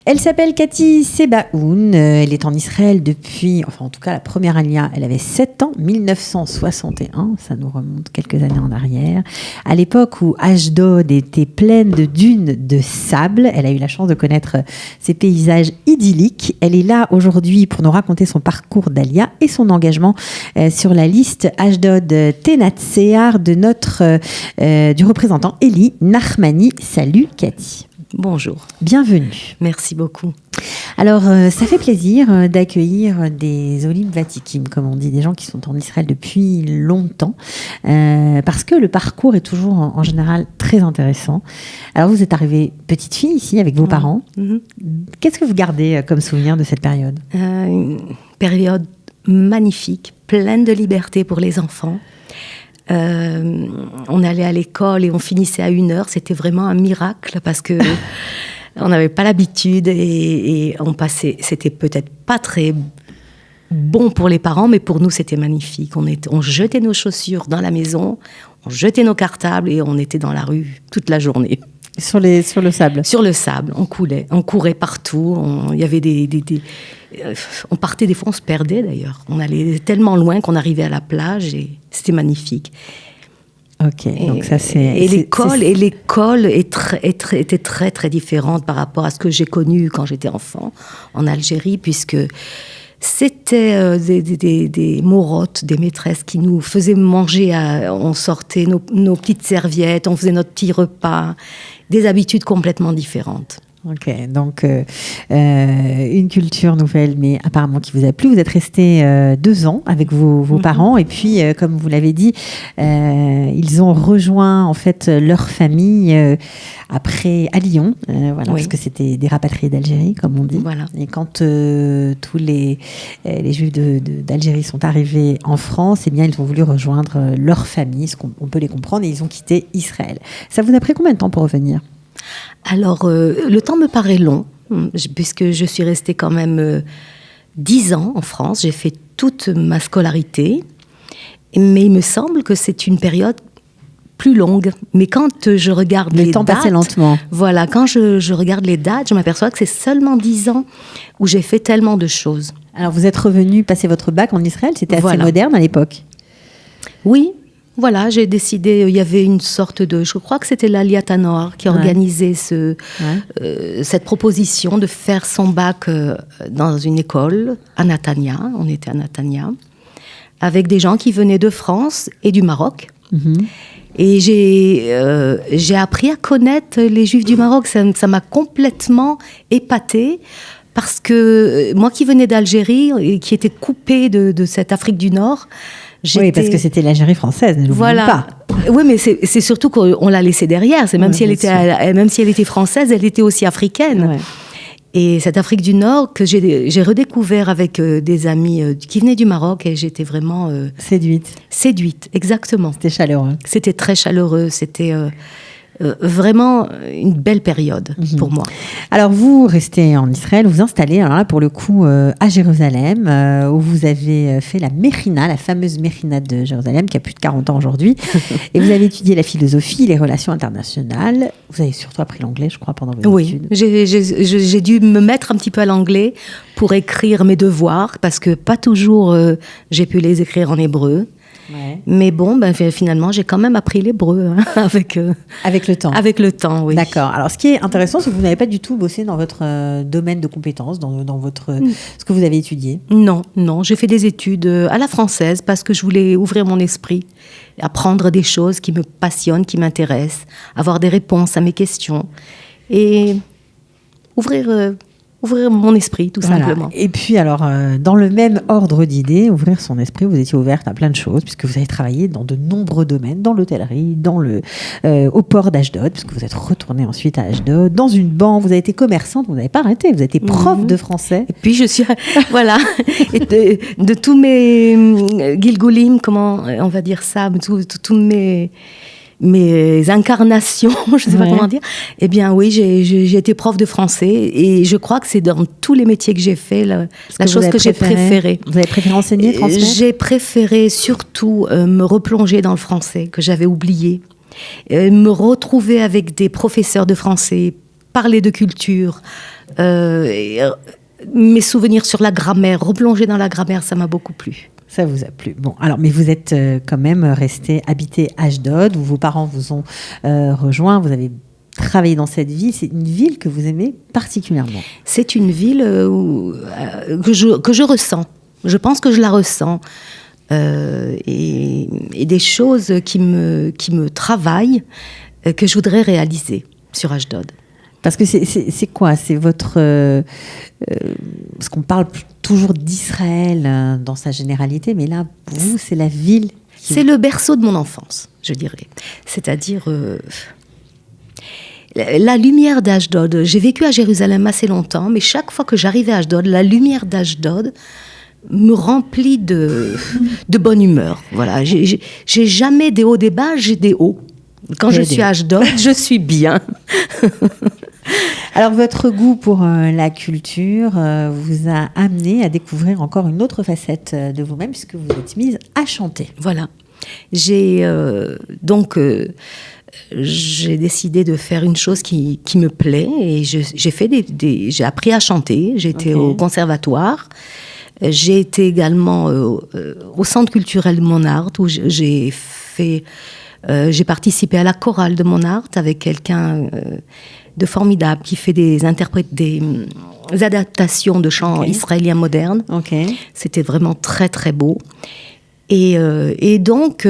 Elle s'appelle Cathy Sebaoun, elle est en Israël depuis, enfin en tout cas la première alia, elle avait 7 ans, 1961, ça nous remonte quelques années en arrière. À l'époque où Ashdod était pleine de dunes de sable, elle a eu la chance de connaître ces paysages idylliques. Elle est là aujourd'hui pour nous raconter son parcours d'alia et son engagement sur la liste Ashdod Tenatsear de du représentant Eli Nachmani. Salut Cathy. Bonjour. Bienvenue. Merci beaucoup. Alors, ça fait plaisir d'accueillir des Olim Vatikim, comme on dit, des gens qui sont en Israël depuis longtemps, parce que le parcours est toujours en général très intéressant. Alors, vous êtes arrivée petite fille ici avec vos parents. Mm-hmm. Qu'est-ce que vous gardez comme souvenir de cette période ? Une période magnifique, pleine de liberté pour les enfants. On allait à l'école et on finissait à 1h. C'était vraiment un miracle parce que on n'avait pas l'habitude et on passait. C'était peut-être pas très bon pour les parents, mais pour nous c'était magnifique. On jetait nos chaussures dans la maison, on jetait nos cartables et on était dans la rue toute la journée. Sur le sable. Sur le sable, on courait partout. Il y avait on partait des fois, on se perdait d'ailleurs. On allait tellement loin qu'on arrivait à la plage et c'était magnifique. Ok, donc ça c'est. Et l'école était très très différente par rapport à ce que j'ai connu quand j'étais enfant en Algérie, puisque c'était des morottes, des maîtresses qui nous faisaient manger. On sortait nos petites serviettes, on faisait notre petit repas. Des habitudes complètement différentes. Ok, donc une culture nouvelle, mais apparemment qui vous a plu. Vous êtes resté 2 ans avec vos parents, et puis, comme vous l'avez dit, ils ont rejoint en fait leur famille après à Lyon, voilà, oui. Parce que c'était des rapatriés d'Algérie, comme on dit. Voilà. Et quand tous les Juifs d'Algérie sont arrivés en France, eh bien, ils ont voulu rejoindre leur famille, ce qu'on peut les comprendre, et ils ont quitté Israël. Ça vous a pris combien de temps pour revenir ? Alors, le temps me paraît long, puisque je suis restée quand même 10 ans en France. J'ai fait toute ma scolarité, mais il me semble que c'est une période plus longue. Mais quand je regarde les dates... Le temps passait lentement. Voilà, quand je regarde les dates, je m'aperçois que c'est seulement 10 ans où j'ai fait tellement de choses. Alors, vous êtes revenue passer votre bac en Israël, c'était assez moderne à l'époque. Oui. Voilà, j'ai décidé, il y avait une sorte de... Je crois que c'était l'Aliyat HaNoar qui organisait cette proposition de faire son bac dans une école à Natania. On était à Natania, avec des gens qui venaient de France et du Maroc. Mm-hmm. Et j'ai appris à connaître les Juifs du Maroc. Ça m'a complètement épatée. Parce que moi qui venais d'Algérie et qui était coupée de cette Afrique du Nord... Oui, parce que c'était l'Algérie française, ne l'oublions pas. Oui, mais c'est surtout qu'on l'a laissée derrière. C'est même si elle était française, elle était aussi africaine. Ouais. Et cette Afrique du Nord que j'ai redécouvert avec des amis qui venaient du Maroc, et j'étais vraiment séduite, exactement. C'était chaleureux. C'était très chaleureux. C'était vraiment une belle période pour moi. Alors, vous restez en Israël, vous vous installez, alors là, pour le coup, à Jérusalem, où vous avez fait la Mechina, la fameuse Mechina de Jérusalem, qui a plus de 40 ans aujourd'hui. Et vous avez étudié la philosophie, les relations internationales. Vous avez surtout appris l'anglais, je crois, pendant vos études. Oui, j'ai dû me mettre un petit peu à l'anglais pour écrire mes devoirs, parce que pas toujours j'ai pu les écrire en hébreu. Ouais. Mais bon, finalement, j'ai quand même appris l'hébreu avec le temps. Avec le temps, oui. D'accord. Alors, ce qui est intéressant, c'est que vous n'avez pas du tout bossé dans votre domaine de compétences, dans ce que vous avez étudié. Non. J'ai fait des études à la française parce que je voulais ouvrir mon esprit, apprendre des choses qui me passionnent, qui m'intéressent, avoir des réponses à mes questions et ouvrir mon esprit, tout simplement. Et puis, alors, dans le même ordre d'idées, ouvrir son esprit, vous étiez ouverte à plein de choses, puisque vous avez travaillé dans de nombreux domaines, dans l'hôtellerie, au port d'Ashdod, puisque vous êtes retournée ensuite à Ashdod, dans une banque, vous avez été commerçante, vous n'avez pas arrêté, vous avez été prof de français. Et puis, je suis, voilà, et de tous mes gilgulim, comment on va dire ça, tous mes incarnations, je ne sais pas comment dire, eh bien oui, j'ai été prof de français et je crois que c'est dans tous les métiers que j'ai fait la chose que j'ai préférée. Vous avez préféré enseigner, transmettre ? J'ai préféré surtout me replonger dans le français que j'avais oublié, me retrouver avec des professeurs de français parler de culture, mes souvenirs sur la grammaire, replonger dans la grammaire, ça m'a beaucoup plu. Ça vous a plu. Bon, alors, mais vous êtes quand même resté habité Ashdod, où vos parents vous ont rejoint, vous avez travaillé dans cette ville. C'est une ville que vous aimez particulièrement. C'est une ville que je ressens. Je pense que je la ressens. Et des choses qui me travaillent, que je voudrais réaliser sur Ashdod. Parce que c'est quoi ? C'est votre... parce qu'on parle toujours d'Israël dans sa généralité, mais là, pour vous, c'est la ville... C'est le berceau de mon enfance, je dirais. C'est-à-dire... la lumière d'Ashdod, j'ai vécu à Jérusalem assez longtemps, mais chaque fois que j'arrivais à Ashdod, la lumière d'Ashdod me remplit de bonne humeur. Voilà, j'ai jamais des hauts, des bas, j'ai des hauts. Quand je suis à Ashdod, je suis bien. Alors, votre goût pour la culture vous a amené à découvrir encore une autre facette de vous-même, puisque vous êtes mise à chanter. Voilà. J'ai décidé de faire une chose qui me plaît, et j'ai appris à chanter. J'ai été au conservatoire. J'ai été également au Centre culturel de Monart, où j'ai participé à la chorale de Monart avec quelqu'un de formidable qui fait des adaptations de chants israéliens modernes. C'était vraiment très très beau. Et donc,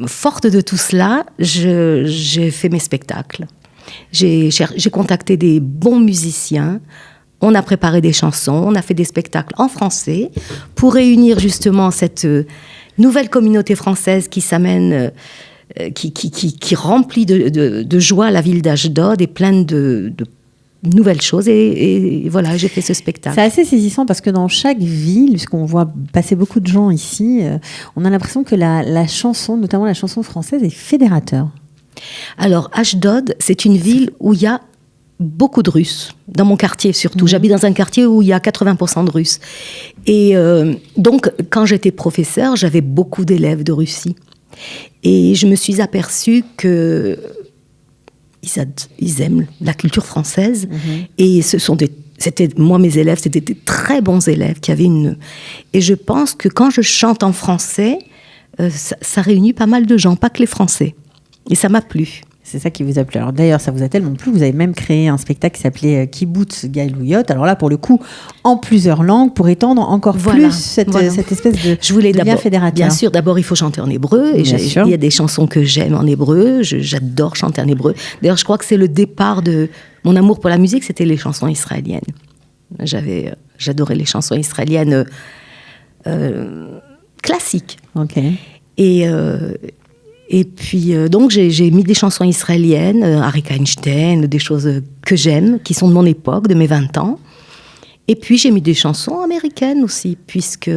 forte de tout cela, j'ai fait mes spectacles. J'ai contacté des bons musiciens. On a préparé des chansons, on a fait des spectacles en français pour réunir justement cette nouvelle communauté française qui s'amène, qui remplit de joie la ville d'Ashdod et pleine de nouvelles choses. Et voilà, j'ai fait ce spectacle. C'est assez saisissant parce que dans chaque ville, puisqu'on voit passer beaucoup de gens ici, on a l'impression que la chanson, notamment la chanson française, est fédérateur. Alors, Ashdod, c'est une ville où il y a beaucoup de Russes, dans mon quartier surtout. J'habite dans un quartier où il y a 80% de Russes. Et donc, quand j'étais professeure, j'avais beaucoup d'élèves de Russie. Et je me suis aperçue que ils aiment la culture française. Et moi, mes élèves, c'était des très bons élèves qui avaient Et je pense que quand je chante en français, ça réunit pas mal de gens, pas que les Français. Et ça m'a plu. C'est ça qui vous a plu. Alors d'ailleurs, ça vous a tellement plu, vous avez même créé un spectacle qui s'appelait Kibbutz Galouyot. Alors là, pour le coup, en plusieurs langues, pour étendre encore plus cette espèce de lien fédérateur. Bien sûr, d'abord, il faut chanter en hébreu. Et il y a des chansons que j'aime en hébreu. J'adore chanter en hébreu. D'ailleurs, je crois que c'est le départ de mon amour pour la musique, c'était les chansons israéliennes. J'adorais les chansons israéliennes classiques. Et puis, donc, j'ai mis des chansons israéliennes, Arik Einstein, des choses que j'aime, qui sont de mon époque, de mes 20 ans. Et puis, j'ai mis des chansons américaines aussi, puisque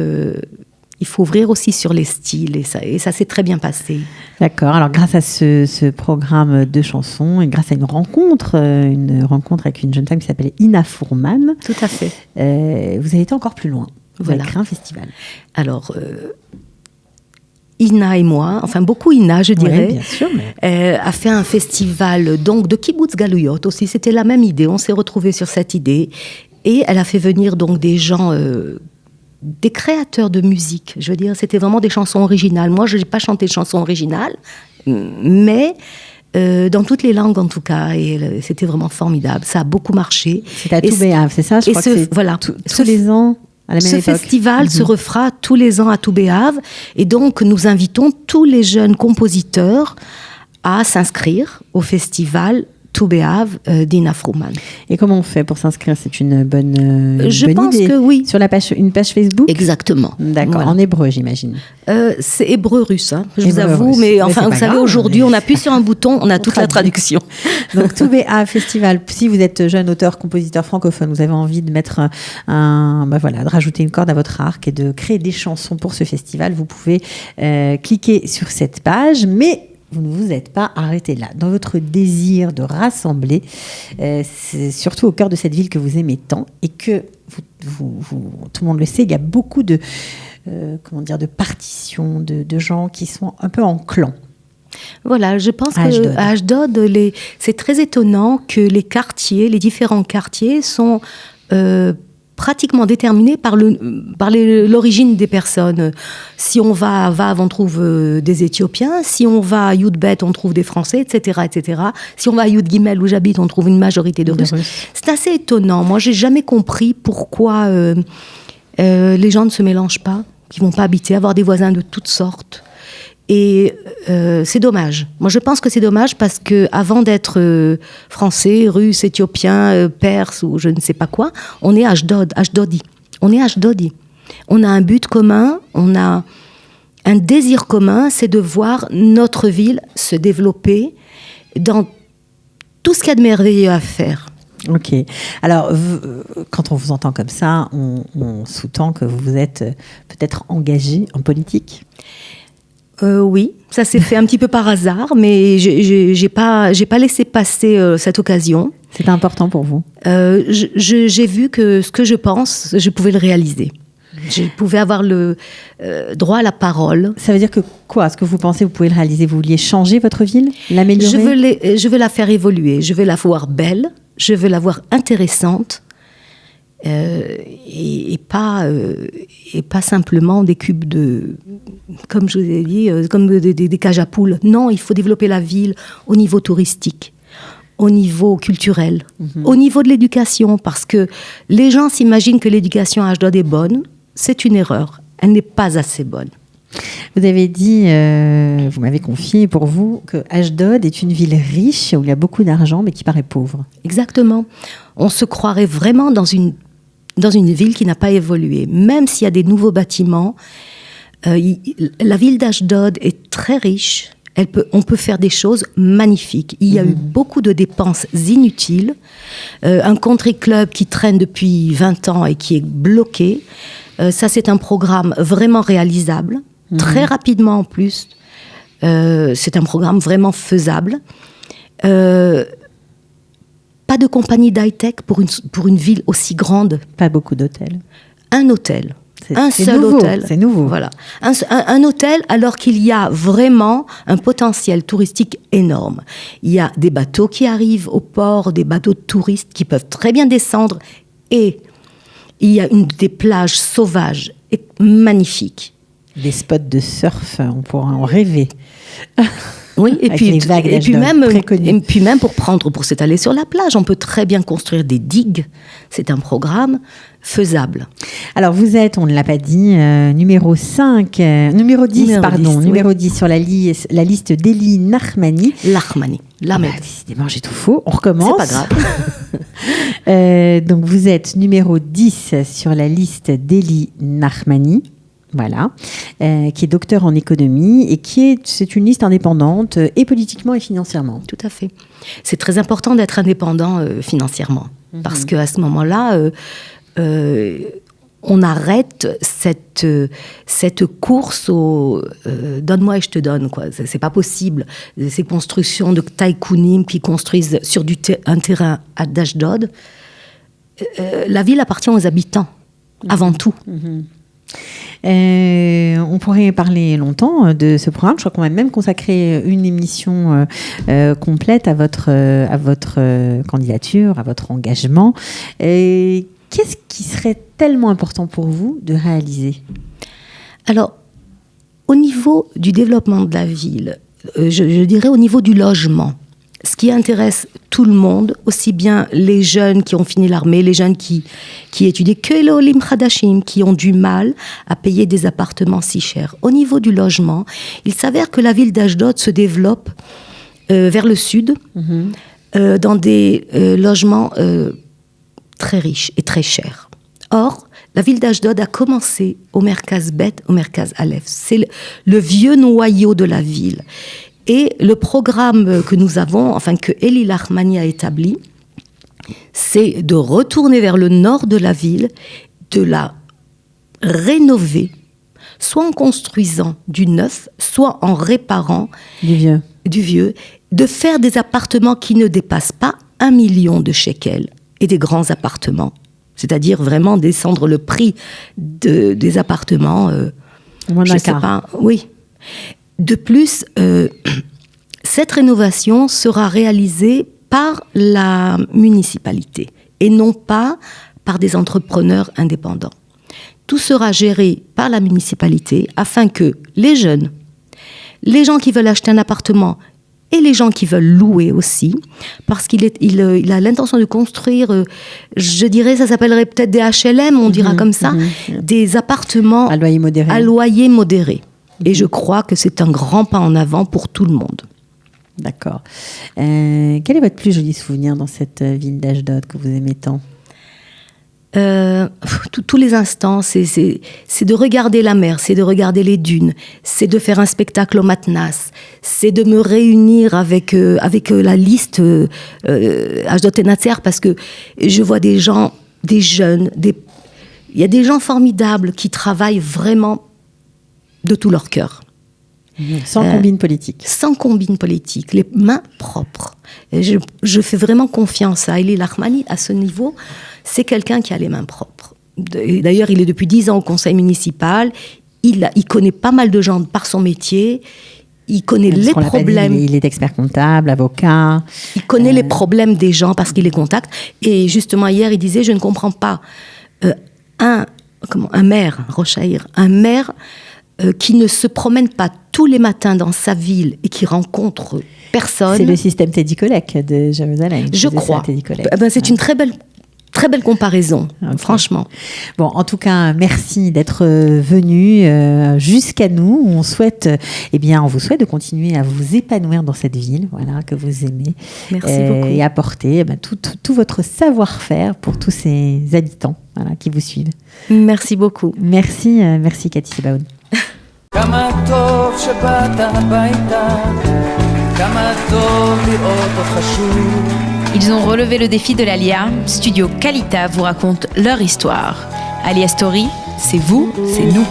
il faut ouvrir aussi sur les styles, et ça s'est très bien passé. D'accord. Alors, grâce à ce programme de chansons, et grâce à une rencontre avec une jeune femme qui s'appelait Ina Fourman. Tout à fait. Vous avez été encore plus loin. Vous avez créé un festival. Alors... Ina et moi, enfin beaucoup Ina, je dirais, bien sûr, a fait un festival donc de Kibbutz Galouyot aussi. C'était la même idée, on s'est retrouvés sur cette idée. Et elle a fait venir donc des gens, des créateurs de musique. Je veux dire, c'était vraiment des chansons originales. Moi, je n'ai pas chanté de chansons originales, mais... dans toutes les langues en tout cas, et c'était vraiment formidable. Ça a beaucoup marché. C'est à Toubéave, c'est ça ? Je crois que c'est tous les ans. Ce festival se refera tous les ans à Toubéave, et donc nous invitons tous les jeunes compositeurs à s'inscrire au festival Toubéave d'Ina Fourman. Et comment on fait pour s'inscrire ? C'est une bonne idée. Je pense que oui. Sur une page Facebook ? Exactement. D'accord, voilà. En hébreu, j'imagine. C'est hébreu-russe, vous avoue, mais enfin, vous savez, aujourd'hui, on appuie sur un bouton, on a toute la traduction. Donc, Toubéave Festival, si vous êtes jeune auteur, compositeur francophone, vous avez envie de mettre de rajouter une corde à votre arc et de créer des chansons pour ce festival, vous pouvez cliquer sur cette page, mais vous ne vous êtes pas arrêté là. Dans votre désir de rassembler, c'est surtout au cœur de cette ville que vous aimez tant, et que tout le monde le sait, il y a beaucoup de partitions, de gens qui sont un peu en clan. Voilà, je pense qu'à Ashdod, c'est très étonnant que les différents quartiers sont pratiquement déterminés par l'origine des personnes. Si on va à Vav, on trouve des Éthiopiens. Si on va à Yudbet, on trouve des Français, etc., etc. Si on va à Yud Gimel, où j'habite, on trouve une majorité de Russes. C'est assez étonnant. Moi, j'ai jamais compris pourquoi les gens ne se mélangent pas, qu'ils vont pas habiter, avoir des voisins de toutes sortes. Et c'est dommage. Moi, je pense que c'est dommage parce que avant d'être français, russe, éthiopien, perse ou je ne sais pas quoi, on est Ashdodi. On est Ashdodi. On a un but commun, on a un désir commun, c'est de voir notre ville se développer dans tout ce qu'il y a de merveilleux à faire. Ok. Alors, quand on vous entend comme ça, on sous-tend que vous êtes peut-être engagé en politique. Oui, ça s'est fait un petit peu par hasard, mais j'ai pas laissé passer cette occasion. C'est important pour vous. J'ai vu que ce que je pense, je pouvais le réaliser. Je pouvais avoir le droit à la parole. Ça veut dire que quoi ? Ce que vous pensez, vous pouvez le réaliser. Vous vouliez changer votre ville, l'améliorer ? Je veux la faire évoluer. Je veux la voir belle. Je veux la voir intéressante. Et pas simplement des cubes comme je vous ai dit, comme des cages à poules. Non, il faut développer la ville au niveau touristique, au niveau culturel, au niveau de l'éducation, parce que les gens s'imaginent que l'éducation à Ashdod est bonne. C'est une erreur. Elle n'est pas assez bonne. Vous avez dit, vous m'avez confié pour vous, que Ashdod est une ville riche où il y a beaucoup d'argent, mais qui paraît pauvre. Exactement. On se croirait vraiment dans une ville qui n'a pas évolué. Même s'il y a des nouveaux bâtiments, la ville d'Ashdod est très riche. On peut faire des choses magnifiques. Il y a eu beaucoup de dépenses inutiles. Un country club qui traîne depuis 20 ans et qui est bloqué. Ça, c'est un programme vraiment réalisable, très rapidement en plus. C'est un programme vraiment faisable. Pas de compagnie d'high-tech pour une ville aussi grande. Pas beaucoup d'hôtels. Un hôtel. Un seul hôtel. C'est nouveau. Voilà. Un hôtel, alors qu'il y a vraiment un potentiel touristique énorme. Il y a des bateaux qui arrivent au port, des bateaux de touristes qui peuvent très bien descendre. Et il y a des plages sauvages et magnifiques. Des spots de surf, on pourra en rêver. Oui, et puis même pour s'étaler sur la plage, on peut très bien construire des digues. C'est un programme faisable. Alors vous êtes, on ne l'a pas dit, numéro 10 sur la liste d'Eli Nahmani. Décidément, j'ai tout faux. On recommence. C'est pas grave. Donc vous êtes numéro 10 sur la liste d'Eli Nahmani. Voilà, qui est docteur en économie et c'est une liste indépendante et politiquement et financièrement. Tout à fait. C'est très important d'être indépendant financièrement parce qu'à ce moment-là, on arrête cette course au donne-moi et je te donne, quoi. C'est pas possible. Ces constructions de taïkounim qui construisent sur un terrain à d'Ashdod. La ville appartient aux habitants avant tout. On pourrait parler longtemps de ce programme. Je crois qu'on va même consacrer une émission complète à votre candidature, à votre engagement. Qu'est-ce qui serait tellement important pour vous de réaliser ? Alors, au niveau du développement de la ville, je dirais au niveau du logement, ce qui intéresse tout le monde, aussi bien les jeunes qui ont fini l'armée, les jeunes qui étudient, que les Olim Khadashim, qui ont du mal à payer des appartements si chers. Au niveau du logement, il s'avère que la ville d'Ashdod se développe vers le sud, dans des logements très riches et très chers. Or, la ville d'Ashdod a commencé au Merkaz Bet, au Merkaz Aleph. C'est le vieux noyau de la ville. Et le programme que nous avons, que Eli Nahmani a établi, c'est de retourner vers le nord de la ville, de la rénover, soit en construisant du neuf, soit en réparant du vieux, de faire des appartements qui ne dépassent pas 1 million de shekels et des grands appartements. C'est-à-dire vraiment descendre le prix des appartements. Moins d'un quart. Oui. De plus, cette rénovation sera réalisée par la municipalité et non pas par des entrepreneurs indépendants. Tout sera géré par la municipalité afin que les jeunes, les gens qui veulent acheter un appartement et les gens qui veulent louer aussi, parce qu'il a l'intention de construire, je dirais, ça s'appellerait peut-être des HLM, on dira comme ça, des appartements à loyer modéré. Et je crois que c'est un grand pas en avant pour tout le monde. D'accord. Quel est votre plus joli souvenir dans cette ville d'Ashdod que vous aimez tant ? Tous les instants, c'est de regarder la mer, c'est de regarder les dunes, c'est de faire un spectacle au Matnas, c'est de me réunir avec la liste Ashdod et Natser, parce que je vois des gens, des jeunes, il y a des gens formidables qui travaillent vraiment de tout leur cœur. Sans combine politique. Sans combine politique, les mains propres. Et je fais vraiment confiance à Eli Lachmani à ce niveau. C'est quelqu'un qui a les mains propres. D'ailleurs, il est depuis 10 ans au conseil municipal. Il connaît pas mal de gens par son métier. Il connaît les problèmes. Il est expert comptable, avocat. Il connaît les problèmes des gens parce qu'il les contacte. Et justement, hier, il disait, je ne comprends pas. Un maire, Rochaïr, un maire qui ne se promène pas tous les matins dans sa ville et qui rencontre personne. C'est le système Teddy Kollek de Jérusalem. Je crois. C'est une très belle comparaison, franchement. Bon, en tout cas, merci d'être venu jusqu'à nous. On vous souhaite de continuer à vous épanouir dans cette ville, voilà, que vous aimez. Merci beaucoup. Et apporter tout votre savoir-faire pour tous ces habitants, voilà, qui vous suivent. Merci beaucoup. Merci Cathy Sebaoun. Ils ont relevé le défi de l'Alia. Studio Kalita vous raconte leur histoire. Alia Story, c'est vous, c'est nous.